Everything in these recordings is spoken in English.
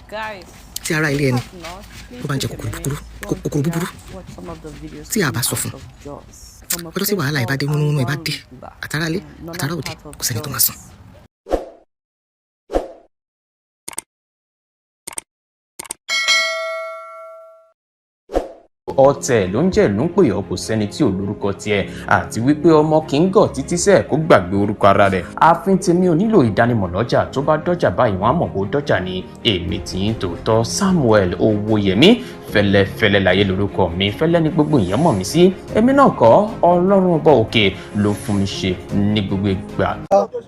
tí ara ilé ẹni tó bá ń jẹ kòkòrò búburú tí a bá sọ fún ọjọ́ tí wàhálà ẹ bá dé múnú ẹ bá dé àtàrà ilé àtàrà òde kò sẹ́ni tó máa sùn. ọ̀tẹ̀ ló ń jẹ́ ìlú ń pè ọ́ kò sẹ́ni tí ò lórúkọ tiẹ̀ àti wípé ọmọ kì í gọ̀ títí sẹ́ẹ̀ kó gbàgbé orúkọ ara rẹ̀. ààfin tèmi ò nílò ìdánimọ̀ lọ́jà tó bá dọ́jà báyìí wọ́n á mọ̀ bó dọ́jà ni. èmi tí ń tòótọ́ Samuel Owóyẹmí fẹ́lẹ́fẹ́lẹ́ láyé lórúkọ mi, fẹ́lẹ́ ní gbogbo èèyàn mọ̀ mí sí. èmi náà kọ́, Ọlọ́run ọba òkè ló fún mi ṣe ní gbogbo ìgbà.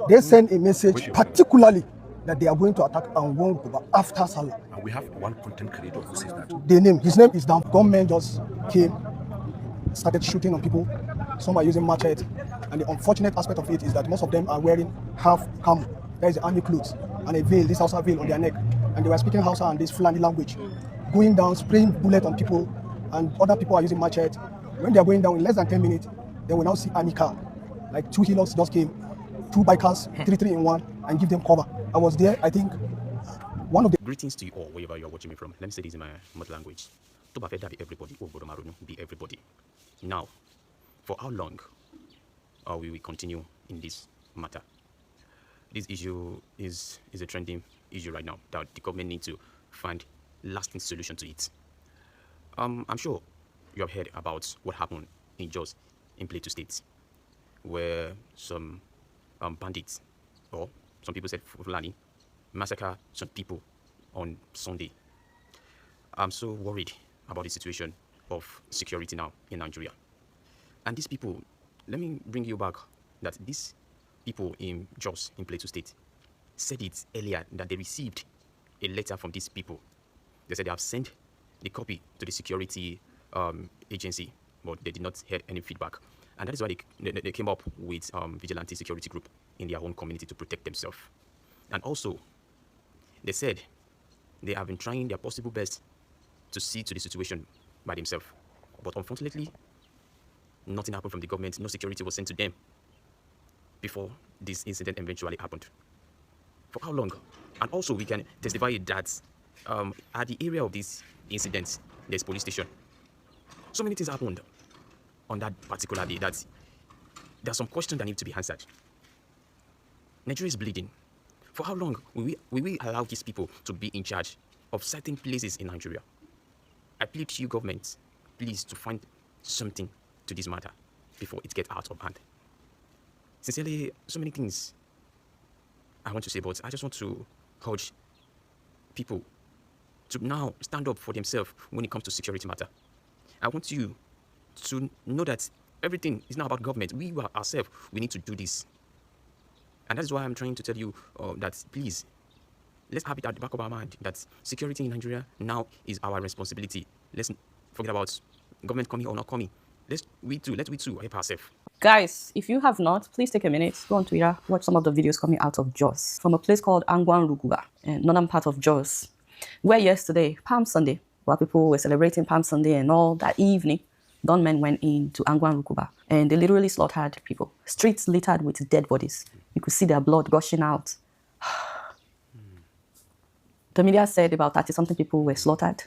They send a message particularly that they are going to attack Angon after Salah. And we have one content creator who says that. His name is down. Gunmen just came, started shooting on people. Some are using machete. And the unfortunate aspect of it is that most of them are wearing half camo. That is the army clothes. And a veil, this Hausa veil on their neck. And they were speaking Hausa and this Fulani language. Going down, spraying bullets on people. And other people are using machete. When they are going down in less than 10 minutes, they will now see army car. Like 2 healers just came. 2 bikers, 3 in 1, and give them cover. I was there, I think, one of the... Greetings to you all, wherever you are watching me from. Let me say this in my mother language. To be everybody, be everybody. Now, for how long will we continue in this matter? This issue is a trending issue right now that the government needs to find lasting solution to it. I'm sure you have heard about what happened in Jos, in Plateau State, where some bandits, or some people said Fulani, massacre some people on Sunday. I'm so worried about the situation of security now in Nigeria. And these people, let me bring you back that these people in Jos, in Plateau State, said it earlier that they received a letter from these people. They said they have sent the copy to the security agency, but they did not hear any feedback. And that is why they came up with vigilante security group in their own community to protect themselves. And also, they said they have been trying their possible best to see to the situation by themselves. But unfortunately, nothing happened from the government. No security was sent to them before this incident eventually happened. For how long? And also, we can testify that at the area of this incident, there's police station. So many things happened on that particular day that there are some questions that need to be answered. Nigeria is bleeding. For how long will we allow these people to be in charge of certain places in Nigeria? I plead to you, government, please, to find something to this matter before it gets out of hand. Sincerely, so many things I want to say, but I just want to urge people to now stand up for themselves when it comes to security matter. I want you to know that everything is not about government. We ourselves, we need to do this. And that's why I'm trying to tell you that please, let's have it at the back of our mind that security in Nigeria now is our responsibility. Let's forget about government coming or not coming. Let we too help ourselves. Guys, if you have not, please take a minute, go on Twitter, watch some of the videos coming out of Jos, from a place called Angwan, northern part of Jos, where yesterday, Palm Sunday, while people were celebrating Palm Sunday and all that evening, gunmen went into Angwan Rukuba and they literally slaughtered people. Streets littered with dead bodies. You could see their blood gushing out. The media said about 30-something people were slaughtered,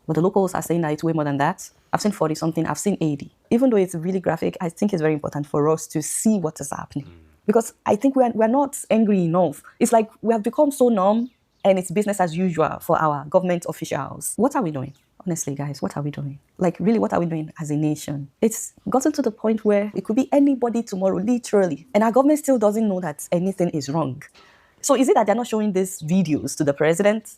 but the locals are saying that it's way more than that. I've seen 40-something, I've seen 80. Even though it's really graphic, I think it's very important for us to see what is happening. Because I think we're not angry enough. It's like we have become so numb and it's business as usual for our government officials. What are we doing? Honestly, guys, what are we doing? Like, really, what are we doing as a nation? It's gotten to the point where it could be anybody tomorrow, literally. And our government still doesn't know that anything is wrong. So is it that they're not showing these videos to the president?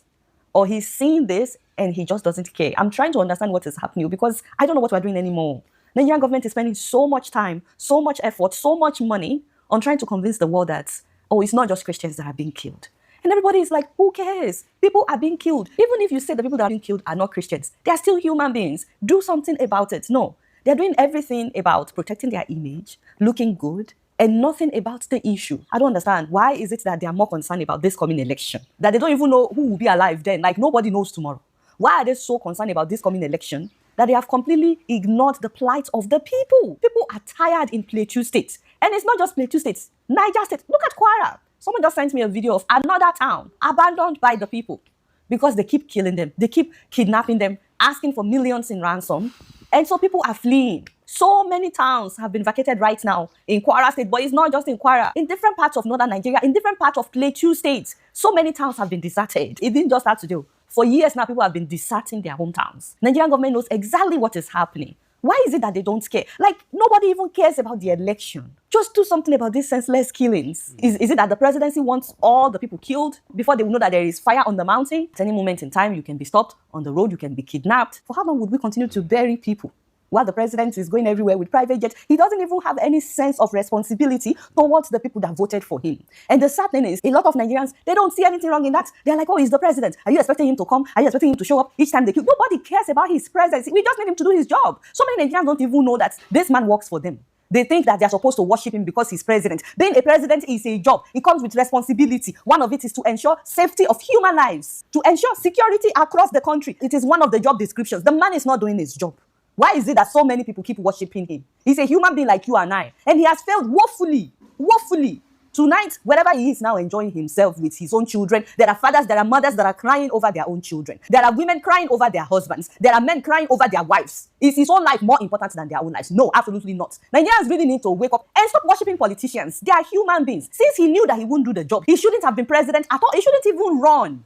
Or he's seeing this and he just doesn't care? I'm trying to understand what is happening because I don't know what we're doing anymore. The Nigerian government is spending so much time, so much effort, so much money on trying to convince the world that, oh, it's not just Christians that are being killed. And everybody is like, who cares? People are being killed. Even if you say the people that are being killed are not Christians, they are still human beings. Do something about it. No, they're doing everything about protecting their image, looking good, and nothing about the issue. I don't understand. Why is it that they are more concerned about this coming election? That they don't even know who will be alive then. Like, nobody knows tomorrow. Why are they so concerned about this coming election that they have completely ignored the plight of the people? People are tired in Plateau State. And it's not just Plateau State. Niger State. Look at Kwara. Someone just sent me a video of another town abandoned by the people. because they keep killing them. They keep kidnapping them, asking for millions in ransom. And so people are fleeing. So many towns have been vacated right now in Kwara State, but it's not just in Kwara. In different parts of northern Nigeria, in different parts of Plateau State, so many towns have been deserted. It didn't just start today. For years now, people have been deserting their hometowns. Nigerian government knows exactly what is happening. Why is it that they don't care? Like, nobody even cares about the election. Just do something about these senseless killings. Is it that the presidency wants all the people killed before they will know that there is fire on the mountain? At any moment in time, you can be stopped on the road, you can be kidnapped. For how long would we continue to bury people? While the president is going everywhere with private jets, he doesn't even have any sense of responsibility towards the people that voted for him. And the sad thing is, a lot of Nigerians, they don't see anything wrong in that. They're like, oh, he's the president. Are you expecting him to come? Are you expecting him to show up each time they kill? Nobody cares about his presence. We just need him to do his job. So many Nigerians don't even know that this man works for them. They think that they're supposed to worship him because he's president. Being a president is a job. It comes with responsibility. One of it is to ensure safety of human lives, to ensure security across the country. It is one of the job descriptions. The man is not doing his job. Why is it that so many people keep worshiping him? He's a human being like you and I. And he has failed woefully. Woefully. Tonight, wherever he is now enjoying himself with his own children, there are fathers, there are mothers that are crying over their own children. There are women crying over their husbands. There are men crying over their wives. Is his own life more important than their own lives? No, absolutely not. Nigerians really need to wake up and stop worshiping politicians. They are human beings. Since he knew that he wouldn't do the job, he shouldn't have been president at all. He shouldn't even run.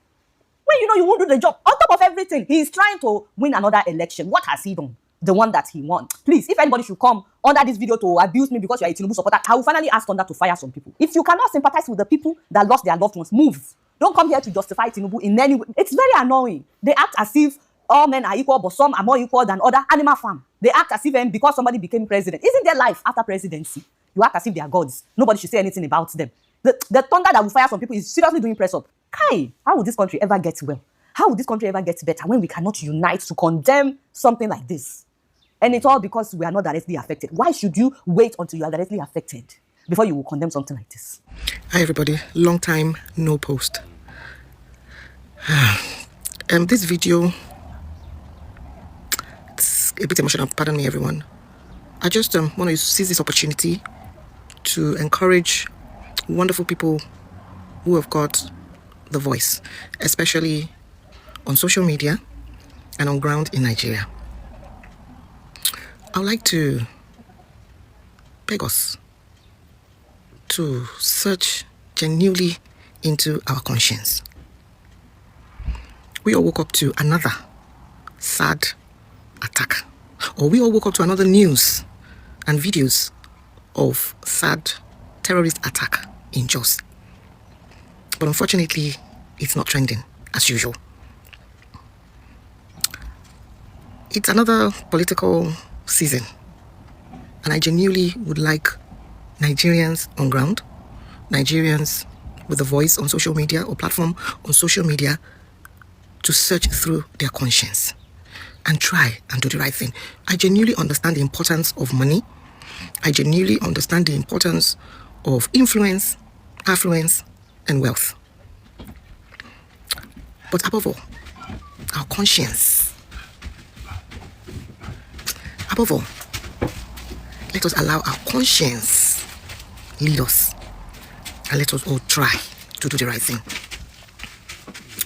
When you know you won't do the job, on top of everything, he is trying to win another election. What has he done? The one that he won. Please, if anybody should come under this video to abuse me because you are a Tinubu supporter, I will finally ask Thunder to fire some people. If you cannot sympathize with the people that lost their loved ones, move. Don't come here to justify Tinubu in any way. It's very annoying. They act as if all men are equal, but some are more equal than other. Animal farm. They act as if because somebody became president. Isn't there life after presidency? You act as if they are gods. Nobody should say anything about them. The Thunder that will fire some people is seriously doing press up. Kai, how will this country ever get well? How will this country ever get better when we cannot unite to condemn something like this? And it's all because we are not directly affected. Why should you wait until you are directly affected before you will condemn something like this? Hi everybody, long time no post. This video, it's a bit emotional, pardon me everyone. I just want to seize this opportunity to encourage wonderful people who have got the voice, especially on social media and on ground in Nigeria. I would like to beg us to search genuinely into our conscience. We all woke up to another sad attack, or we all woke up to another news and videos of sad terrorist attack in Jos. But unfortunately, it's not trending as usual. It's another political season, and I genuinely would like Nigerians on ground, Nigerians with a voice on social media or platform on social media, to search through their conscience and try and do the right thing. I genuinely understand the importance of money. I genuinely understand the importance of influence, affluence, and wealth. But above all, our conscience. Above all, let us allow our conscience lead us, and let us all try to do the right thing.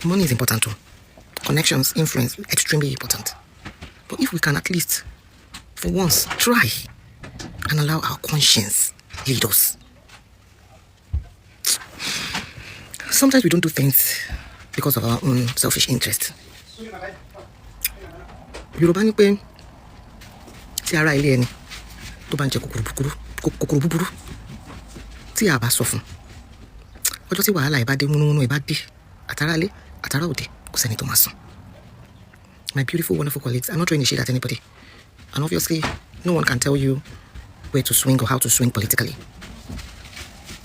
Money is important too. Connections, influence, extremely important. But if we can at least, for once, try and allow our conscience lead us. Sometimes we don't do things because of our own selfish interest. Yorùbá ní pé tí ara ilé ẹni tó bá ń jẹ kòkòrò búburú tí a bá sọ fún, ọjọ́ tí wàhálà ẹ̀ bá dé, múnúmúnú ẹ̀ bá dé, àtàrà ilé àtàrà òde kò sẹ́ni tó máa sùn. My beautiful, wonderful colleagues, I'm not trying to shade at anybody, and obviously no one can tell you where to swing or how to swing politically.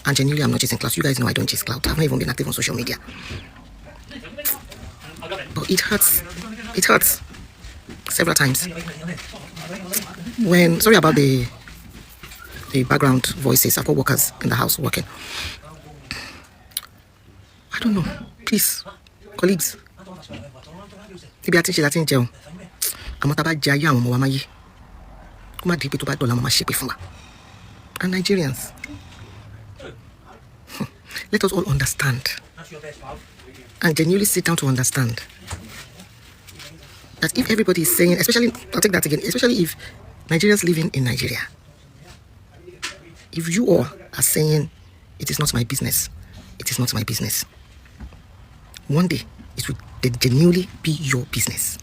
And genuinely, I'm not chasing clout. You guys know I don't chase clout. I've not even been active on social media. But it hurts. It hurts several times. Sorry about the background voices. I've got workers in the house working. I don't know. Please, colleagues. Maybe I think she's Latin jail. I'm about Jaya and Mwamayi. Kuma deep to bad dollar mama shape for. And Nigerians. Let us all understand and genuinely sit down to understand that if everybody is saying, especially, I'll take that again, especially if Nigerians living in Nigeria, if you all are saying, it is not my business, it is not my business, one day it will genuinely be your business.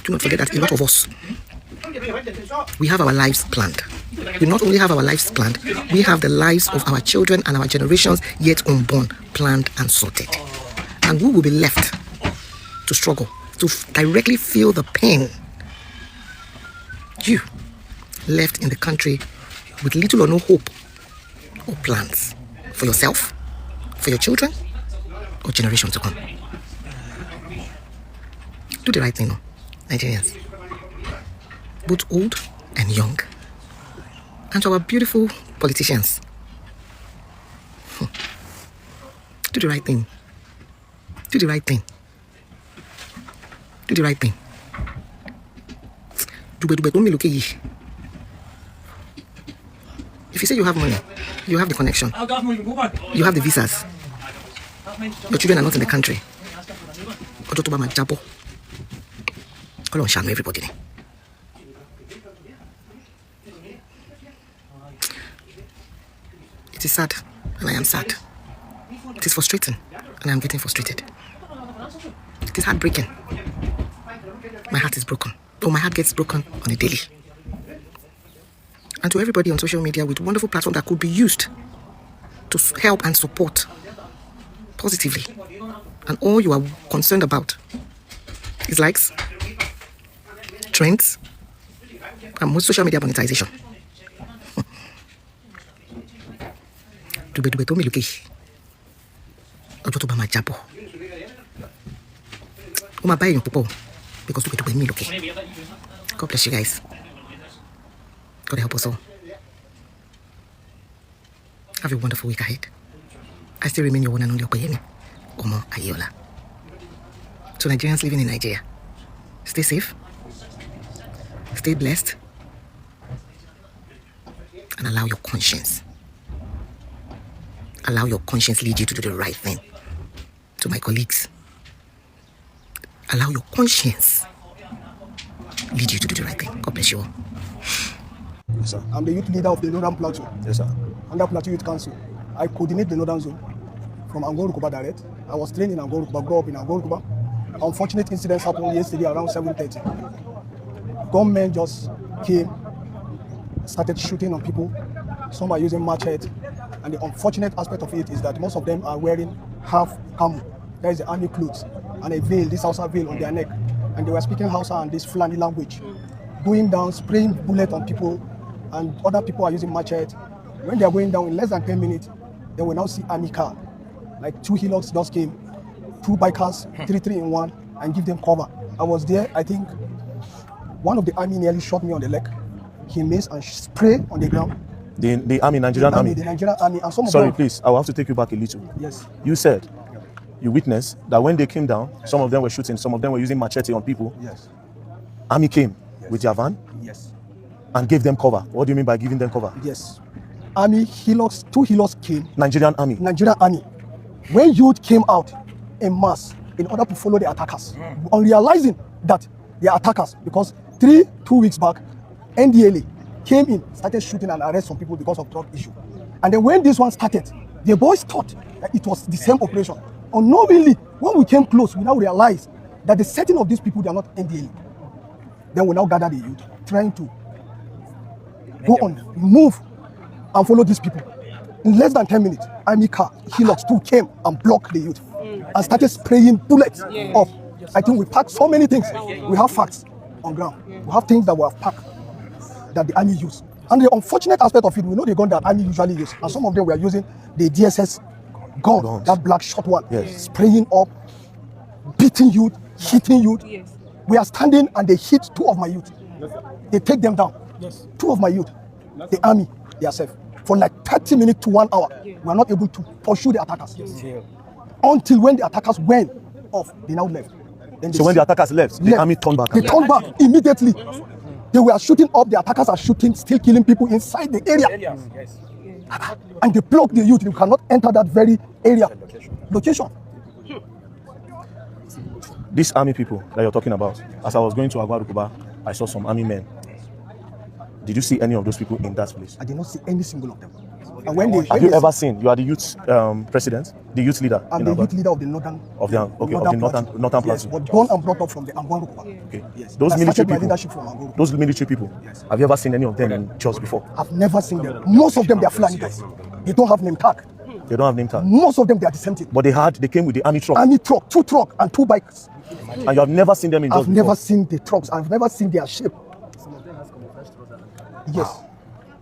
Do not forget that a lot of us, we have our lives planned. We not only have our lives planned, we have the lives of our children and our generations yet unborn planned and sorted. And we will be left to struggle, to directly feel the pain. You left in the country with little or no hope or plans for yourself, for your children, or generations to come. Do the right thing, Nigerians, both old and young, and to our beautiful politicians. Do the right thing. Do the right thing. Do the right thing. If you say you have money, you have the connection, you have the visas, your children are not in the country, everybody. It is sad, and I am sad. It is frustrating, and I am getting frustrated. It is heartbreaking. My heart is broken. Oh, my heart gets broken on a daily. And to everybody on social media with wonderful platform that could be used to help and support positively, and all you are concerned about is likes, trends, and most social media monetization. Because God bless you guys. God help us all. Have a wonderful week ahead. I still remain your one and only Okoyemi, Omo Adeola. So Nigerians living in Nigeria, stay safe, stay blessed, and allow your conscience lead you to do the right thing. To my colleagues, allow your conscience lead you to do the right thing. God bless you all. Yes, sir. I'm the youth leader of the Northern Plateau. Yes, sir. Under Plateau Youth Council. I coordinate the Northern Zone from Angorukuba direct. I was trained in Angorukuba, grew up in Angorukuba. Unfortunate incidents happened yesterday around 7:30. Gunmen just came, started shooting on people. Some are using machete. And the unfortunate aspect of it is that most of them are wearing half camo. That is the army clothes. And a veil, this Hausa veil on their neck. And they were speaking Hausa and this Fulani language. Going down, spraying bullets on people, and other people are using machete. When they are going down in less than 10 minutes, they will now see army car. Like 2 Hilux just came, 2 bikers, 3 in 1, and give them cover. I was there, I think one of the army nearly shot me on the leg. He missed and sprayed on the ground. The army, Nigerian army. The Nigerian army, and some of Sorry, them. please, I will have to take you back a little. Yes. You said you witnessed that when they came down, some of them were shooting, some of them were using machete on people. Yes. Army came with their van Yes. and gave them cover. What do you mean by giving them cover? Yes. Army Hilux, 2 Hilux came. Nigerian army. Nigerian army. When youth came out en masse in order to follow the attackers, on realizing that they are attackers, because 2 weeks back, NDLA came in, started shooting and arrest some people because of drug issue. And then when this one started, the boys thought that it was the same operation. Unknowingly, when we came close, we now realized that the setting of these people, they are not NDLA. Then we now gather the youth, trying to go on, move, and follow these people. In less than 10 minutes, army car, Hilux 2 came and blocked the youth and started spraying bullets off. I think we packed so many things. We have facts on ground. We have things that we have packed that the army used. And the unfortunate aspect of it, we know the gun that army usually use, and some of them were using the DSS gun, that black short one, spraying up, beating youth, hitting youth. We are standing and they hit 2 of my youth. They take them down. 2 of my youth, the army, they are safe. For like 30 minutes to 1 hour, we are not able to pursue the attackers. Until when the attackers went off, they now left. Then So when the attackers left, the army turned back. They turned back immediately. They were shooting up, the attackers are shooting, still killing people inside the area. And they block the youth. You cannot enter that very area. Location. These army people that you're talking about, as I was going to Agwarukuba, I saw some army men. Did you see any of those people in that place? I did not see any single of them. And when they, have you ever seen? You are the youth president, the youth leader. I'm the youth leader of the northern. Northern Yes, Plateau. but born and brought up from the Agwarukuba. Okay. Yes. Those military people. Leadership from Agwarukuba. Those military people. Yes. Have you ever seen any of them in church before? I've never seen them. Most of them they are Fulani guys. They don't have name tag. They don't have name tag. Most of them they are the same thing. But they came with the army truck. Army truck, 2 trucks and 2 bikes. And you have never seen them in church I've never seen the trucks. I've never seen their shape. Some of them has camouflage trousers. Yes.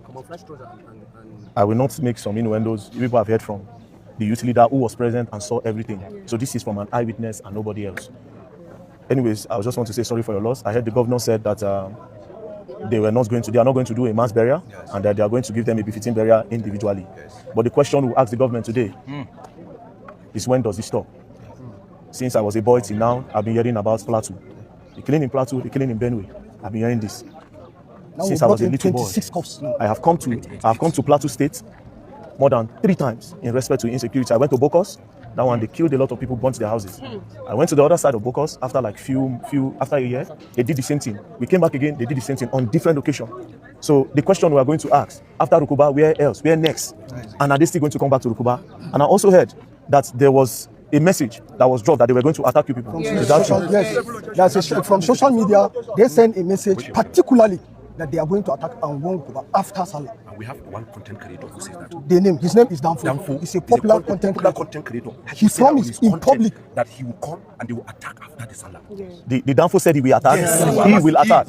Camouflage trousers and I will not make some innuendos. You people have heard from the youth leader who was present and saw everything. So this is from an eyewitness and nobody else. Anyways, I just want to say sorry for your loss. I heard the governor said that they are not going to do a mass burial, and that they are going to give them a befitting burial individually. But the question we ask the government today is, when does it stop? Since I was a boy till now, I've been hearing about Plateau. The killing in Plateau, the killing in Benue. I've been hearing this. now Since I was a little boy. 26 cops now. I have come to Plateau State more than 3 times in respect to insecurity. I went to Bokos. That one, they killed a lot of people, burnt their houses. I went to the other side of Bokos after like after a year. They did the same thing. We came back again. They did the same thing on different occasions. So the question we are going to ask, after Rukuba, where else? Where next? And are they still going to come back to Rukuba? And I also heard that there was a message that was dropped that they were going to attack you people. Is that true? Yes, from social media, they send a message, particularly that they are going to attack Rukuba after Salah. We have one content creator who says that. His name is Danfo. He's a popular content creator. He promised in public that he will come and they will attack after the Salah. The Danfo said he will attack. Yes. He will attack.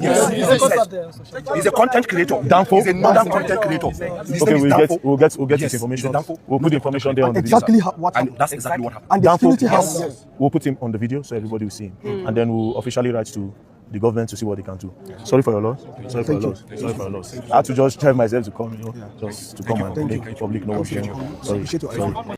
He's a content creator. Danfo. He's another content creator. Okay, we'll get this information. We'll put the information there on the video. Exactly what happened. And that's exactly what happened. And the Danfo, security house. Yes. we'll put him on the video so everybody will see him. And then we'll officially write to the government to see what they can do. Sorry for your loss. Sorry for your loss. I had to just drive myself to come, just to come and make the public know what's going on. Sorry.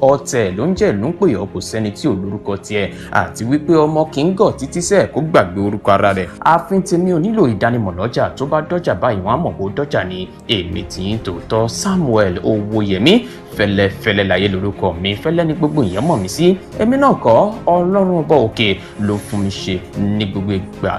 ọ̀tẹ̀ ló ń jẹ́ ló ń pè ọ́, kò sẹ́ni tí ò lórúkọ tiẹ̀, àti wípé ọmọ kì í gọ̀ títí sẹ́ẹ̀ kó gbàgbé orúkọ ara rẹ̀. Ààfin tèmi ò nílò ìdánimọ̀ lọ́jà, tó bá dọ́jà báyìí wọ́n á mọ̀ bó dọ́jà ni. Èmi tí ń tòótọ́ Samuel Owóyẹmí, fẹ́lẹ́fẹ́lẹ́ láyé lórúkọ mi, fẹ́lẹ́ ní gbogbo èèyàn mọ̀ mí sí. Èmi náà kọ́, Ọlọ́run ọba òkè ló fún mi ṣe ní gbogbo ìgbà.